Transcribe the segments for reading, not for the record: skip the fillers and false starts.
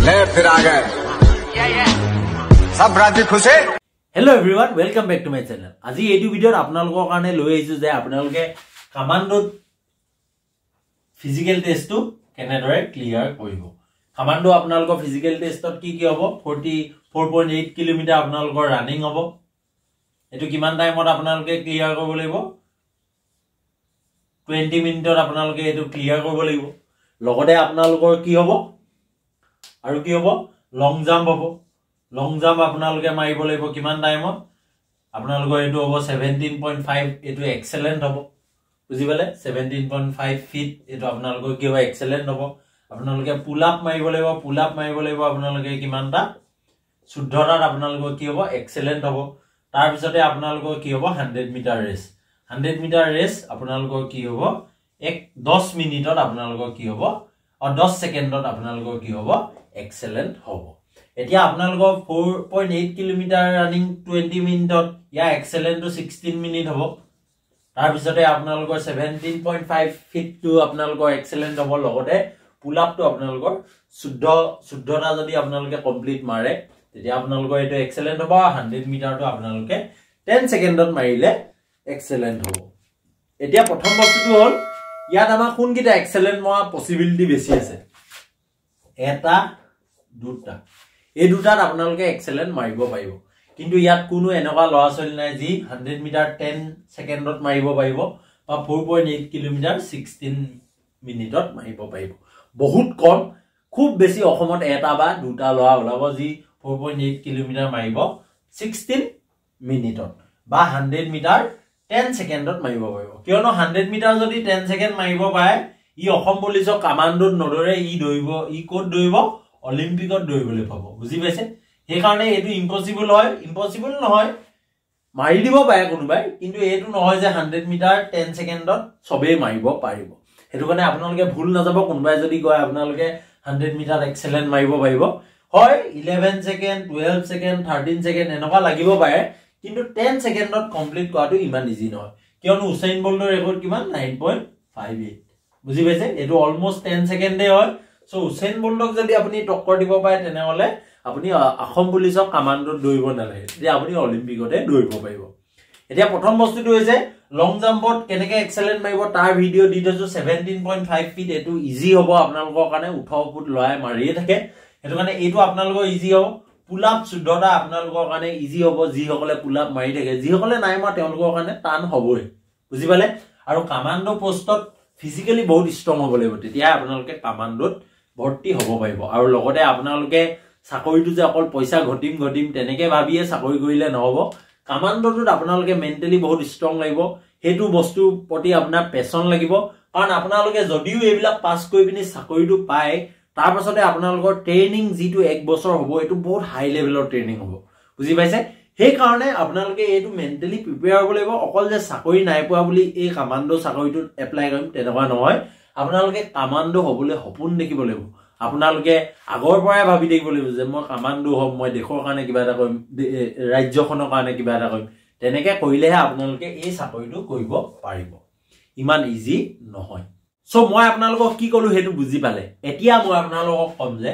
ले फिर आ गए सब राज्य खुश है। Hello everyone, welcome back to my channel. আজি এইটো ভিডিওত আপোনালোকৰ কাৰণে লৈ আহিছো যে আপোনালোকে কমান্ডোত ফিজিক্যাল টেষ্টটো কেনেদৰে ক্লিয়াৰ কৰিব। কমান্ডো আপোনালোকৰ ফিজিক্যাল টেষ্টত কি হ'ব 44.8 কিলোমিটাৰ আপোনালোকৰ ৰানিং হ'ব। এটো কিমান টাইমত আপোনালোকে ক্লিয়াৰ কৰিব লাগিব 20 মিনিটত আপোনালোকে এটো ক্লিয়াৰ কৰিব লাগিব। লগতে আপোনালোকৰ কি হ'ব আৰু কি হ'ব লং জাম্প হ'ব। লং জাম্প আপোনালোকে মাৰিব লাগিব কিমান টাইমত আপোনালোকৰ এটো হ'ব 17.5 এটো এক্সেলেন্ট হ'ব। বুজি পালে 17.5 ফিট এটো আপোনালোকৰ কি হ'ব এক্সেলেন্ট হ'ব। আপোনালোকে পুল আপ মাৰিব লাগিব আপোনালোকে কিমানটা 14টাত আপোনালোকৰ কি হ'ব এক্সেলেন্ট হ'ব। তাৰ পিছতে আপোনালোকৰ কি হ'ব 100 মিটাৰ ৰেস। 100 মিটাৰ ৰেস আপোনালোকৰ কি হ'ব 10 মিনিটত আপোনালোকৰ কি হ'ব 10 সেকেন্ডত আপোনালোকৰ কি হ'ব এক্সেলেন্ট হ'ব। এতিয়া আপোনালোকৰ 4.8 কিলোমিটাৰ ৰানিং 20 মিনিটত ইয়া এক্সেলেন্ট টু 16 মিনিট হ'ব। তাৰ পিছতে আপোনালোকৰ 17.5 ফিট টু আপোনালোকৰ এক্সেলেন্ট হ'ব। লগতে পুল আপ টু আপোনালোকৰ 14টা যদি আপোনালোকে কমপ্লিট মাৰে তেতিয়া আপোনালোকৰ এটো এক্সেলেন্ট হ'ব। 100 মিটাৰটো আপোনালোকে 10 সেকেন্ডত মাৰিলে এক্সেলেন্ট হ'ব। এতিয়া প্ৰথম বস্তুটো হ'ল ইয়াত আমাৰ কোনকিটা এক্সেলেন্ট মৰা পসিবিলিটি বেছি আছে এটা দুটা। এই দুটাত আপোনালোকে এক্সেলেন্ট মাৰিব পাৰিব। কিন্তু ইয়াত কোনো এনেকুৱা লৰাছল নাই যি 100 মিটাৰ 10 সেকেন্ডত মাৰিব পাৰিব বা 4.8 কিলোমিটাৰ 16 মিনিটত মাৰিব পাৰিব। বহুত কম, খুব বেছি অসমত এটা বা দুটা লৰা ওলাব যি 4.8 কিলোমিটাৰ মাৰিব 16 মিনিটত বা 100 মিটাৰ 10 সেকেন্ডত মাৰিব পাৰিব। কিয়নো 100 মিটাৰ যদি 10 সেকেন্ড মাৰিব পাৰে ই অসম পুলিচৰ কমান্ডোত নদৰে ই দৌৰিব, ই কোড দৌৰিব অলিম্পিকত দৌৰিবলৈ পাব। বুজি পাইছে? সেই কাৰণে এটো ইম্পসিবল হয়, ইম্পসিবল নহয় মাৰি দিব পাৰে কোনোবাই, কিন্তু এটো নহয় যে 100 মিটাৰ 10 সেকেন্ডত সবে মাৰিব পাৰিব। হেতু কাৰণে আপোনালোকে ভুল না যাব কোনোবাই যদি কয় আপোনালোকে 100 মিটাৰ এক্সেলেন্ট মাৰিব পাৰিব। হয় 11 সেকেন্ড 12 সেকেন্ড 13 সেকেন্ড এনেকুৱা লাগিব পাৰে, কিন্তু 10 সেকেন্ডত কমপ্লিট কৰাটো ইমান ইজি নহয়। কিয়নো উসাইন বল্টৰ ৰেকৰ্ড কিমান 9.58। বুজি পাইছে? এটো অলমোস্ট 10 সেকেন্ডে হয়। সো উসাইন বল্টক যদি আপুনি টক্কৰ দিব পাৰে তেনেহলে আপুনি অসম পুলিচৰ কমান্ডোত দৌৰিব নালাগে, যে আপুনি অলিম্পিকতে দৌৰিব পাৰিব। এতিয়া প্ৰথম বস্তুটো হৈছে লং জাম্পত কেনেকে এক্সেলেন্ট মাৰিব তাৰ ভিডিও দি থৈছো। 17.5 ফিট এটো ইজি হ'ব আপোনালোকৰ কাৰণে। 18 ফুট লৰাই মাৰিয়ে থাকে, হেতু কাৰণে এটো আপোনালোকৰ ইজি হ'ব। পুল আপ 14টা আপোনালোকৰ কাৰণে ইজি হ'ব যি সকলে পুল আপ মাৰি থাকে। যি সকলে নাই মা তেওঁলোকৰ কাৰণে টান হ'বই। বুজি পালে? আৰু কমান্ডো পোষ্টত ফিজিক্যালি বহুত ষ্ট্ৰং হ'ব লাগিব, তেতিয়া আপোনালোকে কমান্ডোত ভৰ্তি হ'ব পাৰিব। আৰু লগতে আপোনালোকে চাকৰিটো যে অকল পইচা ঘটিম তেনেকে ভাবিয়ে চাকৰি কৰিলে নহব। কমান্ডোটোত আপোনালোকে মেন্টালি বহুত ষ্ট্ৰং লাগিব, হেতু বস্তু প্ৰতি আপোনাৰ পেশন লাগিব। কাৰণ আপোনালোকে যদিও এইবিলাক পাস কৰি পিনি চাকৰিটো পায় তাৰ পাছতে আপোনালোকৰ ট্ৰেইনিং যিটো 1 বছৰ হ'ব এটো বহুত হাই লেভেলৰ ট্ৰেইনিং হ'ব। বুজি পাইছে? সেই কাৰণে আপোনালোকে এটো মেন্টালি প্ৰিপেয়াৰ হ'ব লাগিব। অকল যে চাকৰি নাই পোৱা বুলি এই কমান্ডো চাকৰিটো এপ্লাই কৰিম তেনেকুৱা নহয়। আপোনালোকে কমান্ডো হ'বলৈ সপোন দেখিব লাগিব। আপোনালোকে আগৰ পৰাই ভাবি থাকিব লাগিব যে মই কমান্ডো হ'ম, মই দেশৰ কাৰণে কিবা এটা কৰিম, ৰাজ্যখনৰ কাৰণে কিবা এটা কৰিম। তেনেকে কৰিলেহে আপোনালোকে এই চাকৰিটো কৰিব পাৰিব। ইমান ইজি নহয়। সো মই আপোনালোকক কি কলো হেতু বুজি পালে। এতিয়া মই আপোনালোকক কম যে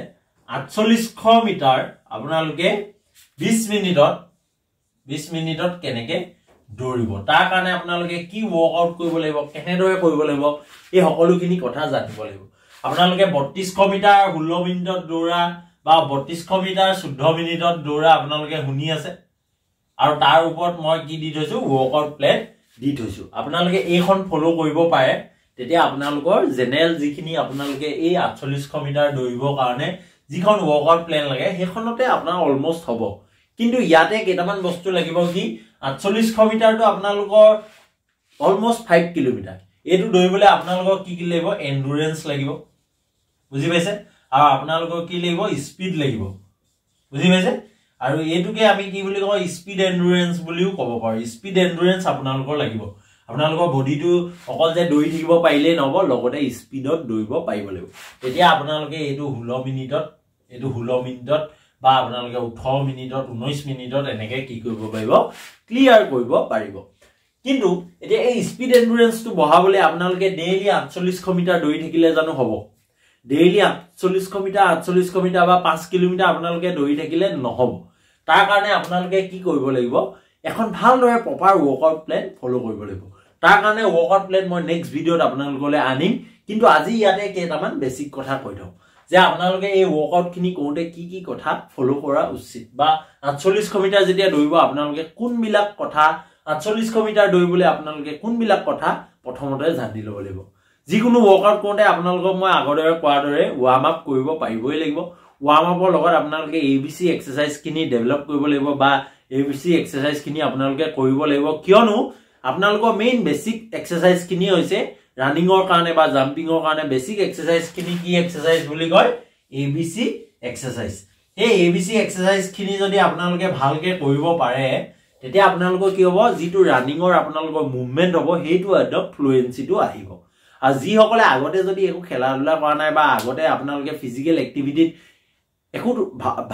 4800 মিটাৰ আপোনালোকে 20 মিনিটত কেনেকে দৌৰিব। তাৰ কাৰণে আপোনালোকে কি ওয়াৰ্কআউট কৰিব লাগিব, কেনেদৰে কৰিব লাগিব, এই সকলোখিনি কথা জানিব লাগিব। আপোনালোকে 3200 মিটাৰ 16 মিনিটত দৌৰা বা 3200 মিটাৰ 14 মিনিটত দৌৰা আপোনালোকে শুনি আছে। আৰু তাৰ ওপৰত মই কি দি থৈছো ওয়াৰ্কআউট প্লেন দি থৈছো। আপোনালোকে এইখন ফলো কৰিব পাৰে, তেতিয়া আপোনালোকৰ জেনেৰেল যিখিনি আপোনালোকে এই 4800 মিটাৰ দৌৰিবৰ কাৰণে যিখন ওয়াৰ্কআউট প্লেন লাগে সেইখনতে আপোনাৰ অলমোস্ট হ'ব। কিন্তু ইয়াতে কেইটামান বস্তু লাগিব কি 4800 মিটাৰটো আপোনালোকৰ অলমোস্ট 5 কিলোমিটাৰ। এটো দৌৰিবলৈ আপোনালোকৰ কি লাগিব এন্ডুৰেন্স লাগিব। বুজি পাইছে? আৰু আপোনালোকৰ কি লাগিব স্পিড লাগিব। বুজি পাইছে? আৰু এটোকে আমি কি বুলি কওঁ স্পিড এন্ডুৰেন্স বুলিও ক'ব পাৰো। স্পিড এন্ডুৰেন্স আপোনালোকৰ লাগিব। আপোনালোকৰ বডিটো অকল যে দৌৰি থাকিব পাৰিলে নহব, লগতে স্পিডত দৌৰিব পাৰিব লাগিব। তেতিয়া আপোনালোকে এটো 16 মিনিটত বা আপোনালোকে 18 মিনিটত 19 মিনিটত এনেকে কি কৰিব পাৰিব ক্লিয়াৰ কৰিব পাৰিব। কিন্তু এতিয়া এই স্পিড এন্ডুৰেন্সটো বঢ়াবলৈ আপোনালোকে ডেইলি 4800 মিটাৰ দৌৰি থাকিলে জানো হ'ব? ডেইলি 48 মিটাৰ বা 5 কিলোমিটাৰ আপোনালোকে দৌৰি থাকিলে নহব তাৰ কাৰণে আপোনালোকে কি কৰিব লাগিব এখন ভালদৰে প্ৰপাৰ ওয়াৰ্কআউট প্ল্যান ফলো কৰিব লাগিব তাৰ কাৰণে ওয়াৰ্কআউট প্ল্যান মই নেক্সট ভিডিঅত আপোনালোকলৈ আনিম কিন্তু আজি ইয়াতে কেইটামান বেসিক কথা কৈ দিওঁ যে আপোনালোকে এই ওয়াৰ্কআউট খিনি কৰোতে কি কথা ফলো কৰা উচিত বা 48 মিটাৰ যেতিয়া দৌৰিব আপোনালোকে কোনবিলাক কথা 48 মিটাৰ দৌৰিবলৈ আপোনালোকে কোনবিলাক কথা প্ৰথমতে জানি ল'ব লাগিব যিকোনো ওয়াৰ্কআউট কৰোতে আপোনালোকক মই আগৰে কোৱাৰ দৰে ওয়াৰ্ম আপ কৰিব পাৰিবই লাগিব ওয়াৰ্ম আপৰ লগত আপোনালোকে এবিসি এক্সাৰসাইজ খিনি ডেভেলপ কৰিব লাগিব বা এবিসি এক্সাৰসাইজ খিনি আপোনালোকে কৰিব লাগিব কিয়নো আপোনালোকৰ মেইন বেসিক এক্সাৰসাইজ খিনি হৈছে ৰানিংৰ কাৰণে বা জাম্পিংৰ কাৰণে বেসিক এক্সাৰসাইজ খিনি কি এক্সাৰসাইজ বুলি কয় এবিসি এক্সাৰসাইজ এই এবিসি এক্সাৰসাইজ খিনি যদি আপোনালোকে ভালকে কৰিব পাৰে তেতিয়া আপোনালোকৰ কি হ'ব যিটো ৰানিংৰ আপোনালোকৰ মুভমেন্ট হ'ব হেইটো একদম ফ্লুয়েন্সিটো আহিব আৰু যি সকলে আগতে যদি একো খেলা ধুলা কৰা নাই বা আগতে আপোনালোকে ফিজিক্যাল এক্টিভিটিত একো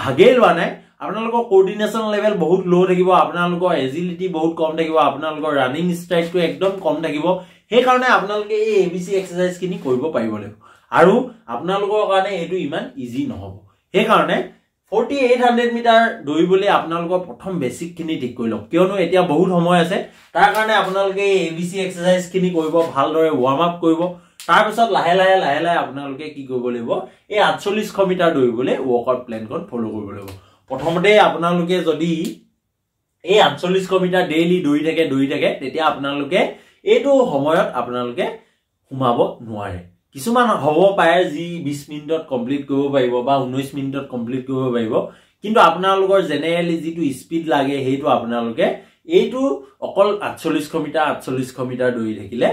ভাগেই লোৱা নাই আপোনালোকৰ কোঅৰ্ডিনেশন লেভেল বহুত লো থাকিব আপোনালোকৰ এজিলিটি বহুত কম থাকিব আপোনালোকৰ ৰানিং ষ্ট্ৰাইকটো একদম কম থাকিব সেই কাৰণে আপোনালোকে এই এবিসি এক্সাৰসাইজ খিনি কৰিব পাৰিব লাগিব আৰু আপোনালোকৰ কাৰণে এটো ইমান ইজি নহব সেই কাৰণে 4800 মিটাৰ দৌৰিবলৈ আপোনালোকৰ প্ৰথম বেসিক খিনি ঠিক কৰি লওক কিয়নো এতিয়া বহুত সময় আছে তাৰ কাৰণে আপোনালোকে এই এবিসি এক্সাৰসাইজ খিনি কৰিব ভালদৰে ওয়াৰ্ম আপ কৰিব তাৰ পিছত লাহে লাহে আপোনালোকে কি কৰিব লাগিব এই 48 মিটাৰ দৌৰিবলৈ ওয়াৰ্কআউট প্ল্যানখন ফলো কৰিব লাগিব প্ৰথমতে আপোনালোকে যদি এই 48 মিটাৰ ডেইলি দৌৰি থাকে তেতিয়া আপোনালোকে এইটো সময়ত আপোনালোকে ঘুমাব নোৱাৰে কিছুমান হ'ব পাৰে যি 20 মিনিটত কমপ্লিট কৰিব পাৰিব বা 19 মিনিটত কমপ্লিট কৰিব পাৰিব কিন্তু আপোনালোকৰ জেনেৰেলি যিটো স্পিড লাগে হেইটো আপোনালোকে এইটো অকল 48 মিটাৰ দৌৰি থাকিলে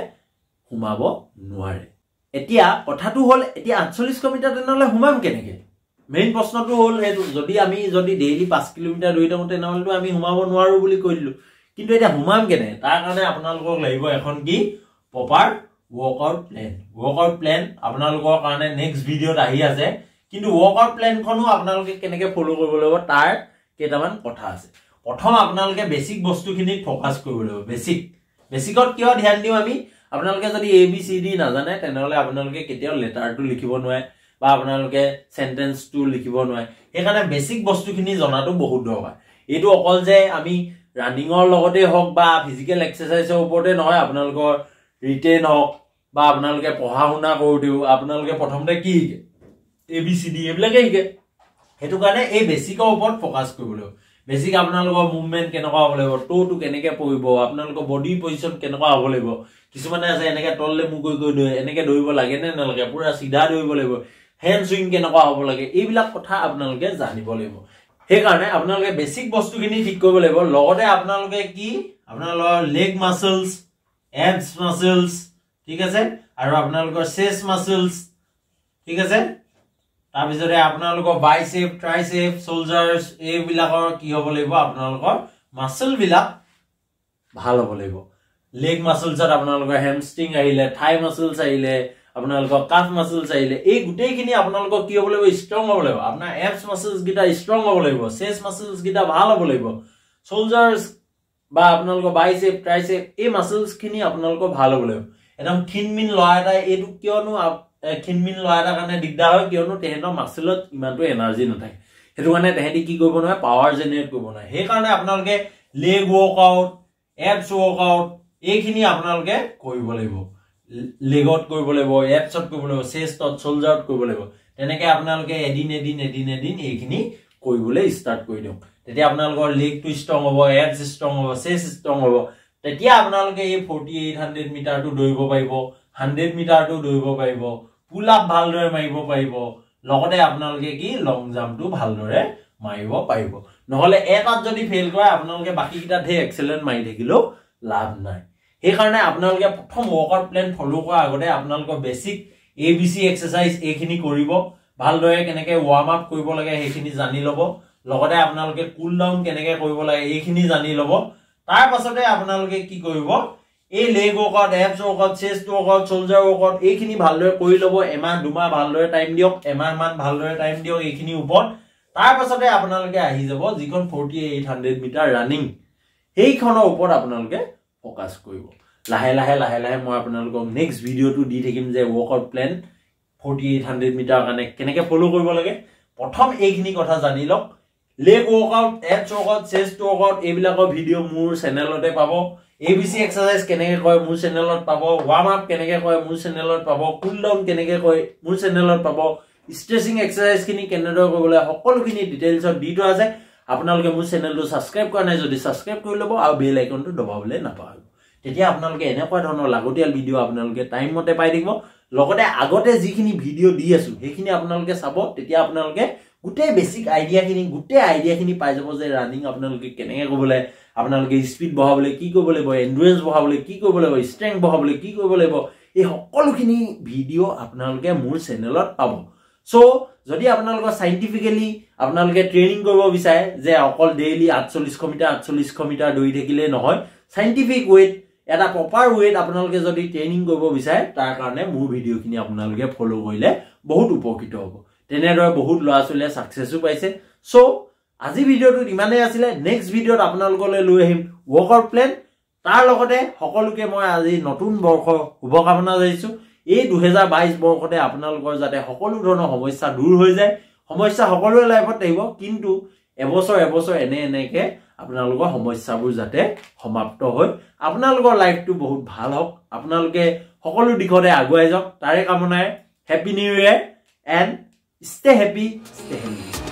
ঘুমাব নোৱাৰে এতিয়া কথাটো হল এতিয়া 48 মিটাৰ তেনেহলে ঘুমাম কেনেকে মেইন প্ৰশ্নটো হল হেতু যদি ডেইলি 5 কিলোমিটাৰ দৌৰি থাকোঁ তেনেহলে আমি ঘুমাব নোৱাৰো বুলি কৈলো কিন্তু এটা ঘুমাম কেনে তাৰ কাৰণে আপোনালোকক লাগিব এখন কি প্ৰপাৰ ওয়াৰ্কআউট প্ল্যান আপোনালোকৰ কাৰণে নেক্সট ভিডিঅত আহি আছে কিন্তু ওয়াৰ্কআউট প্ল্যানখনো আপোনালোকে কেনেকে ফলো কৰিব লাগিব তাৰ কেইটামান কথা আছে প্ৰথম আপোনালোকে বেসিক বস্তুখিনি ফোকাস কৰিব লাগিব বেসিকত কিয় ধ্যান দিও আমি আপোনালোকে যদি এবিসিডি নাজানে তেনেহলে আপোনালোকে কেতিয়াও লেটাৰটো লিখিব নোৱাৰে বা আপোনালোকে সেন্টেন্সটো লিখিব নোৱাৰে সেইকাৰণে বেসিক বস্তুখিনি জনাটো বহুত দৰকাৰ এইটো অকল যে আমি ৰানিংৰ লগতে হওক বা ফিজিক্যাল এক্সাৰসাইজৰ ওপৰতে নহয় আপোনালোকৰ ৰিটেন হওক বা আপোনালোকে পঢ়া শুনা কৰোতেও আপোনালোকে প্ৰথমতে কি শিকে এবিসিডি এবিলাকে শিকে হেতু কাৰণে এই বেসিকৰ ওপৰত ফোকাস কৰিব লাগিব বেসিক আপোনালোকৰ মুভমেন্ট কেনেকুৱা হ'ব লাগিব টোটো কেনেকে পৰিব আপোনালোকৰ বডি পজিশন কেনেকুৱা হ'ব লাগিব কিছুমানে আছে এনেকে তললে মুখ কৰি এনেকে দৌৰিব লাগে নে নালাগে পুৰা সিধা দৌৰিব লাগিব হ্যান্ড সুইং কেনেকুৱা হ'ব লাগে এইবিলাক কথা আপোনালোকে জানিব লাগিব সেই কাৰণে আপোনালোকে বেসিক বস্তুখিনি ঠিক কৰিব লাগিব লগতে আপোনালোকে কি আপোনালোকৰ লেগ মাসলস এবস মাসলস ঠিক আছে আৰু আপোনালোকৰ চেষ্ট মাসলস ঠিক আছে তাৰ পিছতে আপোনালোকৰ বাইসেপ ট্ৰাইসেপ শোল্ডাৰ্স এইবিলাকৰ কি হ'ব লাগিব আপোনালোকৰ মাসল বিলাক ভাল হ'ব লাগিব লেগ মাসলছত আপোনালোকৰ হ্যামষ্ট্ৰিং আহিলে থাই মাসলস আহিলে আপোনালোকৰ কাফ মাসলস আহিলে এই গুটেইখিনি আপোনালোকৰ কি হ'ব লাগিব ষ্ট্ৰং হ'ব লাগিব আপোনাৰ এবস মাসলস গিটা ষ্ট্ৰং হ'ব লাগিব চেষ্ট মাসলস গিটা ভাল হ'ব লাগিব শোল্ডাৰ্স বা আপোনালোকৰ বাইসেপ ট্ৰাইসেপ এই মাসলস খিনি আপোনালোকৰ ভাল হ'ব লাগিব একদম থিনমিন লয়া এটা এইটো কিয়নো থিনমিন লয়া এটা কাৰণে দিগদাৰ হয় কিয়নো তেহেতৰ মাসলত ইমানটো এনাৰ্জি নাথাকে হেতু কাৰণে তেহেতি কি কৰিব নোৱাৰে পাৱাৰ জেনাৰেট কৰিব নোৱাৰে সেই কাৰণে আপোনালোকে লেগ ওয়াৰ্কআউট এবস ওয়াৰ্কআউট এইখিনি আপোনালোকে কৰিব লাগিব লেগত কৰিব লাগিব এবসত কৰিব লাগিব চেষ্টত শোল্ডাৰত কৰিব লাগিব তেনেকে আপোনালোকে এদিন এইখিনি কৰিবলৈ ষ্টাৰ্ট কৰি দিও তেতিয়া আপোনালোকৰ লেগটো ষ্ট্ৰং হ'ব এবস ষ্ট্ৰং হ'ব চেষ্ট ষ্ট্ৰং হ'ব তেতিয়া আপোনালোকে এই 4800 মিটাৰটো দৌৰিব পাৰিব 100 মিটাৰটো দৌৰিব পাৰিব পুল আপ ভালদৰে মাৰিব পাৰিব লগতে আপোনালোকে কি লং জাম্পটো ভালদৰে মাৰিব পাৰিব নহলে এটাত যদি ফেল কৰে আপোনালোকে বাকি কিটা ধে এক্সেলেন্ট মাৰি থাকিলেও লাভ নাই সেই কাৰণে আপোনালোকে প্ৰথম ওয়াৰ্কআউট প্ল্যান ফলো কৰা আগতে আপোনালোকৰ বেসিক এবিসি এক্সাৰসাইজ এইখিনি কৰিব ভালদৰে কেনেকে ওয়াৰ্ম আপ কৰিব লাগে সেইখিনি জানি লব লগতে আপোনালোকে কুল ডাউন কেনেকে কৰিব লাগে এইখিনি জানি লব তাৰ পাছতে আপোনালোকে কি কৰিব এই লেগ ওয়াৰ্কআউট এবস ওয়াৰ্কআউট চেষ্ট ওয়াৰ্কআউট শোল্ডাৰ ওয়াৰ্কআউট এইখিনি ভালদৰে কৰি লব এমাহ দুমাহ ভালদৰে টাইম দিয়ক এমাহ মান ভালদৰে টাইম দিয়ক এইখিনি ওপৰত তাৰ পাছতে আপোনালোকে আহি যাব যিখন 4800 মিটাৰ ৰানিং এইখনৰ ওপৰত আপোনালোকে ফোকাস কৰিব লাহে লাহে মই আপোনালোকক নেক্সট ভিডিওটো দি থাকিম যে ওয়াৰ্কআউট প্ল্যান 4800 মিটাৰ কাৰণে কেনেকৈ ফলো কৰিব লাগে প্ৰথম এইখিনি কথা জানি লওক লেগ ওয়াৰ্কআউট এপস ওয়াৰ্কআউট চেস্ট ওয়াৰ্কআউট এইবিলাকৰ ভিডিও মোৰ চেনেলতে পাব এবিসি এক্সাৰসাইজ কেনেকৈ কয় মোৰ চেনেলত পাব ওয়াৰ্ম আপ কেনেকৈ কয় মোৰ চেনেলত পাব কুল ডাউন কেনেকৈ কয় মোৰ চেনেলত পাব স্ট্ৰেচিং এক্সাৰসাইজ খিনি কেনেদৰে কৰিবলৈ সকলোখিনি ডিটেইলছত দি থোৱা আছে আপোনালোকে মোৰ চেনেলটো সাবস্ক্ৰাইব কৰা নাই যদি সাবস্ক্ৰাইব কৰি ল'ব আৰু বেল আইকনটো দবাবলৈ নাপাহৰিব তেতিয়া আপোনালোকে এনেকুৱা ধৰণৰ লাগতিয়াল ভিডিও আপোনালোকে টাইম মতে পাই থাকিব লগতে আগতে যিখিনি ভিডিও দি আছো সেইখিনি আপোনালোকে চাব তেতিয়া আপোনালোকে গুটেই বেসিক আইডিয়া খিনি পাই যাব যে রানিং আপোনালোকে কেনেকৈ কৰিবলে আপোনালোকে স্পিড বঢ়াবলৈ কি কৰিব লাগিব এন্ডুৰেন্স বঢ়াবলৈ কি কৰিব লাগিব ষ্ট্ৰেংথ বঢ়াবলৈ কি কৰিব লাগিব এই সকলোখিনি ভিডিও আপোনালোকে মোৰ চেনেলত পাব সো যদি আপোনালোকৰ সাইন্টিফিক্যালি আপোনালোকে ট্ৰেইনিং কৰিব বিচাৰে যে অকল ডেইলি 4800 মিটাৰ দৌৰি থাকিলে নহয় সাইন্টিফিক ওয়েট এটা প্ৰপাৰ ওয়েট আপোনালোকে যদি ট্ৰেইনিং কৰিব বিচাৰে তাৰ কাৰণে মোৰ ভিডিওখিনি আপোনালোকে ফলো কৰিলে বহুত উপকৃত হ'ব তেনেদৰে বহুত লৰাছলিয়ে সাকসেসও পাইছে সো আজি ভিডিওটো ইমানেই আছিল নেক্সট ভিডিওত আপোনালোকলৈ লৈ আহিম ওয়ার্কআউট প্ল্যান তাৰ লগতে সকলোকে মই আজি নতুন বৰ্ষৰ শুভকামনা জনাইছো এই 2022 বৰ্ষতে আপোনালোকৰ যাতে সকলো ধৰণৰ সমস্যা দূৰ হৈ যায় সমস্যা সকলোৰে লাইফত আহিব কিন্তু এবছৰ এনেকে আপোনালোকৰ সমস্যাবোৰ যাতে সমাপ্ত হয় আপোনালোকৰ লাইফটো বহুত ভাল হওক আপোনালোকে সকলো দিশতে আগুৱাই যাওক তাৰে কামনাৰে happy new year and stay happy, stay healthy.